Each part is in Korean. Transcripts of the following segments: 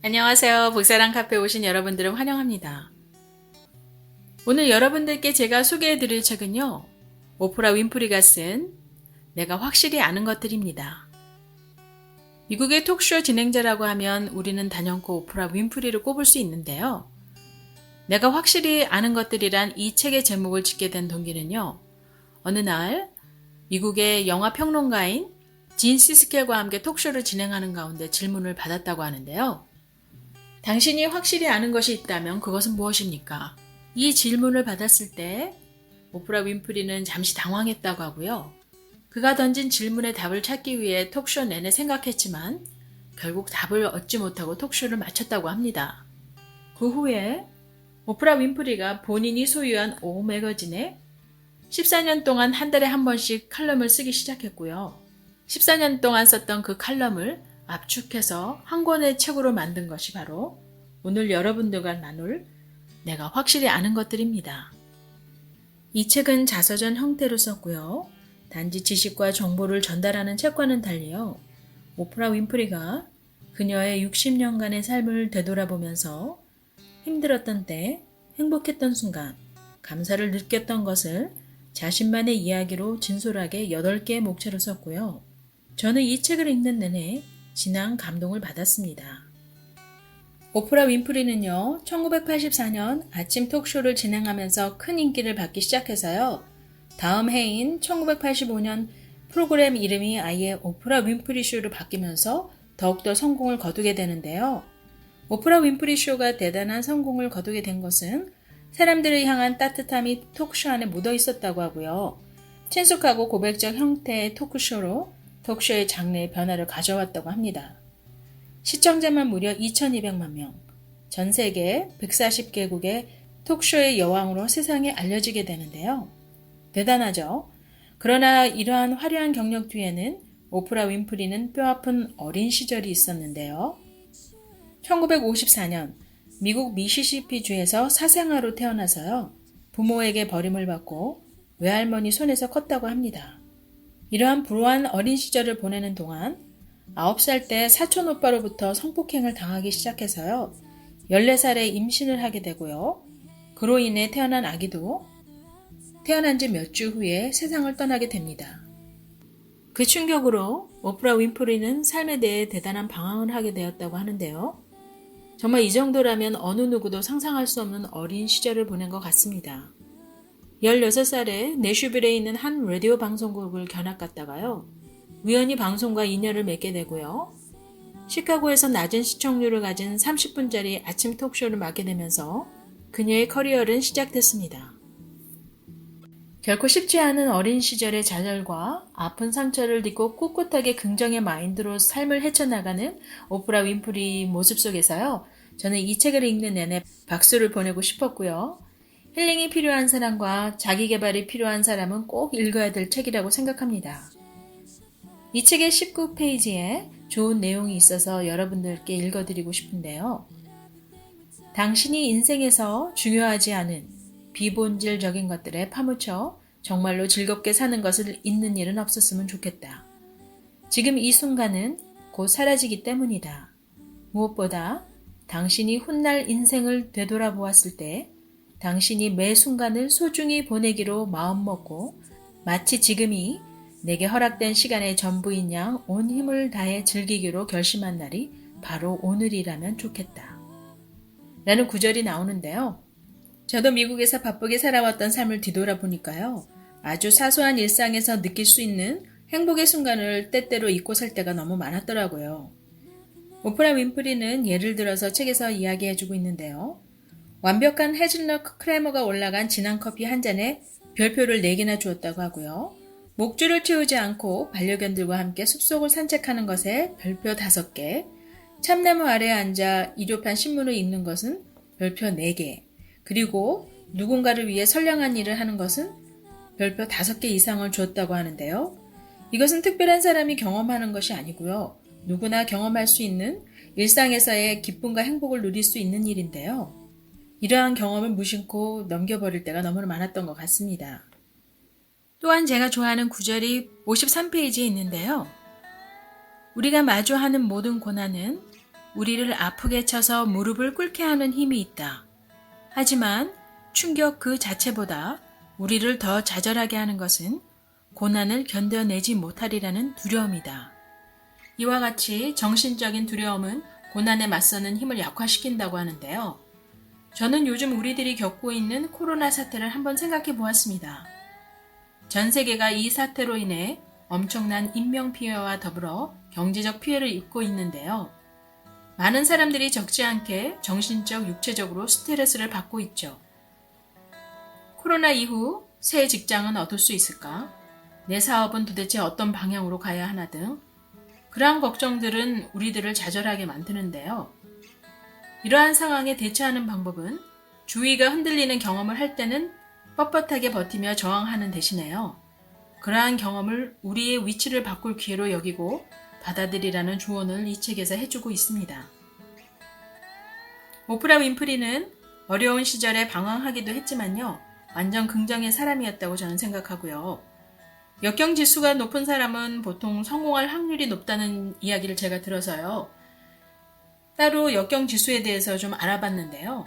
안녕하세요. 복사랑 카페에 오신 여러분들을 환영합니다. 오늘 여러분들께 제가 소개해드릴 책은요. 오프라 윈프리가 쓴 내가 확실히 아는 것들입니다. 미국의 톡쇼 진행자라고 하면 우리는 단연코 오프라 윈프리를 꼽을 수 있는데요. 내가 확실히 아는 것들이란 이 책의 제목을 짓게 된 동기는요. 어느 날 미국의 영화 평론가인 진 시스켈과 함께 톡쇼를 진행하는 가운데 질문을 받았다고 하는데요. 당신이 확실히 아는 것이 있다면 그것은 무엇입니까? 이 질문을 받았을 때 오프라 윈프리는 잠시 당황했다고 하고요. 그가 던진 질문에 답을 찾기 위해 톡쇼 내내 생각했지만 결국 답을 얻지 못하고 톡쇼를 마쳤다고 합니다. 그 후에 오프라 윈프리가 본인이 소유한 오 매거진에 14년 동안 한 달에 한 번씩 칼럼을 쓰기 시작했고요. 14년 동안 썼던 그 칼럼을 압축해서 한 권의 책으로 만든 것이 바로 오늘 여러분들과 나눌 내가 확실히 아는 것들입니다. 이 책은 자서전 형태로 썼고요. 단지 지식과 정보를 전달하는 책과는 달리요. 오프라 윈프리가 그녀의 60년간의 삶을 되돌아보면서 힘들었던 때, 행복했던 순간, 감사를 느꼈던 것을 자신만의 이야기로 진솔하게 8개의 목차로 썼고요. 저는 이 책을 읽는 내내 진한 감동을 받았습니다. 오프라 윈프리는요, 1984년 아침 톡쇼를 진행하면서 큰 인기를 받기 시작해서요, 다음 해인 1985년 프로그램 이름이 아예 오프라 윈프리 쇼로 바뀌면서 더욱더 성공을 거두게 되는데요. 오프라 윈프리 쇼가 대단한 성공을 거두게 된 것은 사람들을 향한 따뜻함이 톡쇼 안에 묻어 있었다고 하고요. 친숙하고 고백적 형태의 토크쇼로 톡쇼의 장르의 변화를 가져왔다고 합니다. 시청자만 무려 2200만 명, 전 세계 140개국의 톡쇼의 여왕으로 세상에 알려지게 되는데요. 대단하죠? 그러나 이러한 화려한 경력 뒤에는 오프라 윈프리는 뼈아픈 어린 시절이 있었는데요. 1954년 미국 미시시피주에서 사생아로 태어나서요. 부모에게 버림을 받고 외할머니 손에서 컸다고 합니다. 이러한 불우한 어린 시절을 보내는 동안 9살 때 사촌 오빠로부터 성폭행을 당하기 시작해서요. 14살에 임신을 하게 되고요. 그로 인해 태어난 아기도 태어난 지 몇 주 후에 세상을 떠나게 됩니다. 그 충격으로 오프라 윈프리는 삶에 대해 대단한 방황을 하게 되었다고 하는데요. 정말 이 정도라면 어느 누구도 상상할 수 없는 어린 시절을 보낸 것 같습니다. 16살에 내슈빌에 있는 한 라디오 방송국을 견학 갔다가요. 우연히 방송과 인연을 맺게 되고요. 시카고에서 낮은 시청률을 가진 30분짜리 아침 톡쇼를 맡게 되면서 그녀의 커리어는 시작됐습니다. 결코 쉽지 않은 어린 시절의 좌절과 아픈 상처를 딛고 꿋꿋하게 긍정의 마인드로 삶을 헤쳐나가는 오프라 윈프리 모습 속에서요. 저는 이 책을 읽는 내내 박수를 보내고 싶었고요. 힐링이 필요한 사람과 자기개발이 필요한 사람은 꼭 읽어야 될 책이라고 생각합니다. 이 책의 19페이지에 좋은 내용이 있어서 여러분들께 읽어드리고 싶은데요. 당신이 인생에서 중요하지 않은 비본질적인 것들에 파묻혀 정말로 즐겁게 사는 것을 잊는 일은 없었으면 좋겠다. 지금 이 순간은 곧 사라지기 때문이다. 무엇보다 당신이 훗날 인생을 되돌아보았을 때 당신이 매 순간을 소중히 보내기로 마음먹고 마치 지금이 내게 허락된 시간의 전부인 양 온 힘을 다해 즐기기로 결심한 날이 바로 오늘이라면 좋겠다. 라는 구절이 나오는데요. 저도 미국에서 바쁘게 살아왔던 삶을 뒤돌아보니까요. 아주 사소한 일상에서 느낄 수 있는 행복의 순간을 때때로 잊고 살 때가 너무 많았더라고요. 오프라 윈프리는 예를 들어서 책에서 이야기해주고 있는데요. 완벽한 헤즐넛 크래머가 올라간 진한 커피 한 잔에 별표를 4개나 주었다고 하고요. 목줄을 채우지 않고 반려견들과 함께 숲속을 산책하는 것에 별표 5개, 참나무 아래에 앉아 일요판 신문을 읽는 것은 별표 4개, 그리고 누군가를 위해 선량한 일을 하는 것은 별표 5개 이상을 주었다고 하는데요. 이것은 특별한 사람이 경험하는 것이 아니고요. 누구나 경험할 수 있는 일상에서의 기쁨과 행복을 누릴 수 있는 일인데요. 이러한 경험을 무심코 넘겨버릴 때가 너무 많았던 것 같습니다. 또한 제가 좋아하는 구절이 53페이지에 있는데요. 우리가 마주하는 모든 고난은 우리를 아프게 쳐서 무릎을 꿇게 하는 힘이 있다. 하지만 충격 그 자체보다 우리를 더 좌절하게 하는 것은 고난을 견뎌내지 못하리라는 두려움이다. 이와 같이 정신적인 두려움은 고난에 맞서는 힘을 약화시킨다고 하는데요. 저는 요즘 우리들이 겪고 있는 코로나 사태를 한번 생각해 보았습니다. 전 세계가 이 사태로 인해 엄청난 인명피해와 더불어 경제적 피해를 입고 있는데요. 많은 사람들이 적지 않게 정신적, 육체적으로 스트레스를 받고 있죠. 코로나 이후 새 직장은 얻을 수 있을까? 내 사업은 도대체 어떤 방향으로 가야 하나 등 그러한 걱정들은 우리들을 좌절하게 만드는데요. 이러한 상황에 대처하는 방법은 주위가 흔들리는 경험을 할 때는 뻣뻣하게 버티며 저항하는 대신에요. 그러한 경험을 우리의 위치를 바꿀 기회로 여기고 받아들이라는 조언을 이 책에서 해주고 있습니다. 오프라 윈프리는 어려운 시절에 방황하기도 했지만요. 완전 긍정의 사람이었다고 저는 생각하고요. 역경지수가 높은 사람은 보통 성공할 확률이 높다는 이야기를 제가 들어서요. 따로 역경지수에 대해서 좀 알아봤는데요.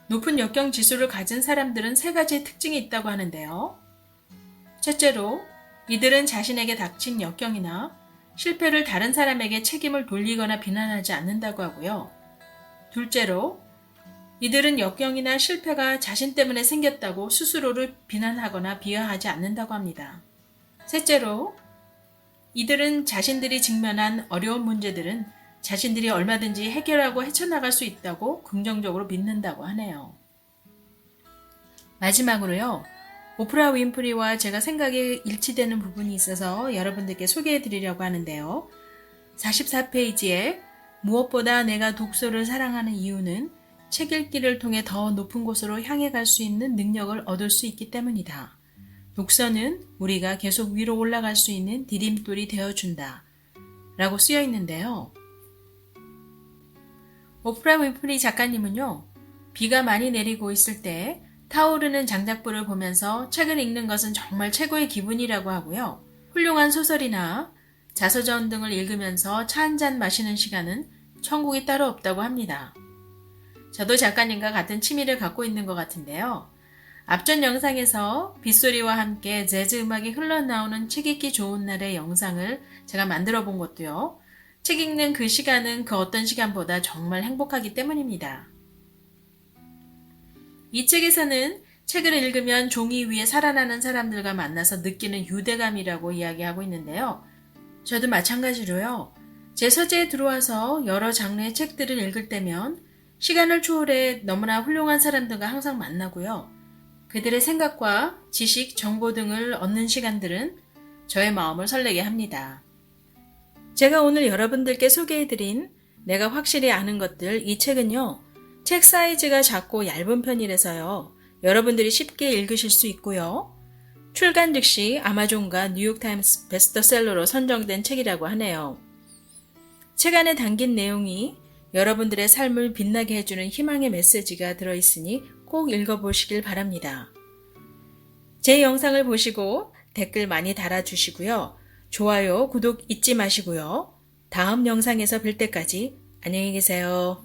높은 역경지수를 가진 사람들은 세 가지의 특징이 있다고 하는데요. 첫째로, 이들은 자신에게 닥친 역경이나 실패를 다른 사람에게 책임을 돌리거나 비난하지 않는다고 하고요. 둘째로, 이들은 역경이나 실패가 자신 때문에 생겼다고 스스로를 비난하거나 비하하지 않는다고 합니다. 셋째로, 이들은 자신들이 직면한 어려운 문제들은 자신들이 얼마든지 해결하고 헤쳐나갈 수 있다고 긍정적으로 믿는다고 하네요. 마지막으로요. 오프라 윈프리와 제가 생각이 일치되는 부분이 있어서 여러분들께 소개해 드리려고 하는데요. 44페이지에 무엇보다 내가 독서를 사랑하는 이유는 책 읽기를 통해 더 높은 곳으로 향해 갈 수 있는 능력을 얻을 수 있기 때문이다. 독서는 우리가 계속 위로 올라갈 수 있는 디딤돌이 되어준다. 라고 쓰여 있는데요. 오프라 윈프리 작가님은요. 비가 많이 내리고 있을 때 타오르는 장작불을 보면서 책을 읽는 것은 정말 최고의 기분이라고 하고요. 훌륭한 소설이나 자서전 등을 읽으면서 차 한잔 마시는 시간은 천국이 따로 없다고 합니다. 저도 작가님과 같은 취미를 갖고 있는 것 같은데요. 앞전 영상에서 빗소리와 함께 재즈 음악이 흘러나오는 책 읽기 좋은 날의 영상을 제가 만들어 본 것도요. 책 읽는 그 시간은 그 어떤 시간보다 정말 행복하기 때문입니다. 이 책에서는 책을 읽으면 종이 위에 살아나는 사람들과 만나서 느끼는 유대감이라고 이야기하고 있는데요. 저도 마찬가지로요. 제 서재에 들어와서 여러 장르의 책들을 읽을 때면 시간을 초월해 너무나 훌륭한 사람들과 항상 만나고요. 그들의 생각과 지식, 정보 등을 얻는 시간들은 저의 마음을 설레게 합니다. 제가 오늘 여러분들께 소개해드린 내가 확실히 아는 것들, 이 책은요. 책 사이즈가 작고 얇은 편이라서요. 여러분들이 쉽게 읽으실 수 있고요. 출간 즉시 아마존과 뉴욕타임스 베스트셀러로 선정된 책이라고 하네요. 책 안에 담긴 내용이 여러분들의 삶을 빛나게 해주는 희망의 메시지가 들어있으니 꼭 읽어보시길 바랍니다. 제 영상을 보시고 댓글 많이 달아주시고요. 좋아요, 구독 잊지 마시고요. 다음 영상에서 뵐 때까지 안녕히 계세요.